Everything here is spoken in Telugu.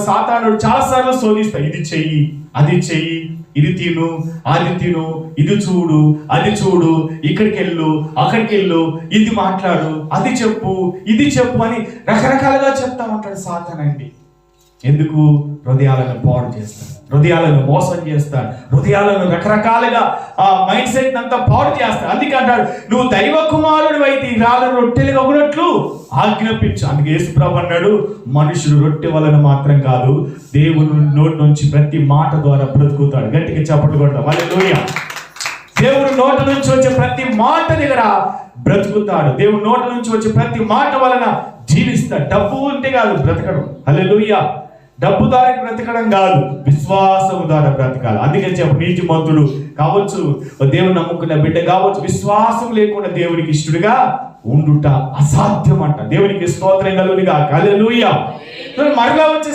సాతానుడు చాలాసార్లు శోధిస్తాడు. ఇది చెయ్యి, అది చెయ్యి, ఇది తిను, అది తిను, ఇది చూడు, అది చూడు, ఇక్కడికి వెళ్ళు, అక్కడికి వెళ్ళు, ఇది మాట్లాడు, అది చెప్పు, ఇది చెప్పు అని రకరకాలుగా చెప్తా ఉంటాడు సాతానండి. ఎందుకు? హృదయాలను పాడు చేస్తాడు, హృదయాలను మోసం చేస్తాడు, హృదయాలను రకరకాలుగా ఆ మైండ్ సెట్ అంతా పాడు చేస్తాడు. అందుకే అంటాడు, నువ్వు దైవ కుమారుడు అయితే ఈ రాళ్ళను రొట్టెలుగా ఒకనట్లు ఆజ్ఞాపించు. అందుకే యేసుప్రభువు అన్నాడు, మనుషుడు రొట్టె వలన మాత్రం కాదు, దేవుని నోటి నుంచి ప్రతి మాట ద్వారా బ్రతుకుతాడు. గట్టిగా చప్పట్లు కొడతాం హల్లెలూయా. దేవుని నోటి నుంచి వచ్చే ప్రతి మాట దగ్గర బ్రతుకుతాడు. దేవుని నోటి నుంచి వచ్చే ప్రతి మాట వలన జీవిస్తాడు. డబ్బు ఉంటే కాదు బ్రతకడం, హల్లెలూయా. డబ్బు ద్వారా బ్రతకడం కాదు, విశ్వాసం ద్వారా బ్రతకాలి. అందుకని చెప్పు, నీతిమంతుడు కావచ్చు, దేవుని నమ్ముకున్న బిడ్డ కావచ్చు, విశ్వాసం లేకుండా దేవునికి ఇష్టడుగా ఉండుట అసాధ్యం అంట. దేవునికి స్తోత్రం కలుగునుగాక, హల్లెలూయా. మరలా వచ్చి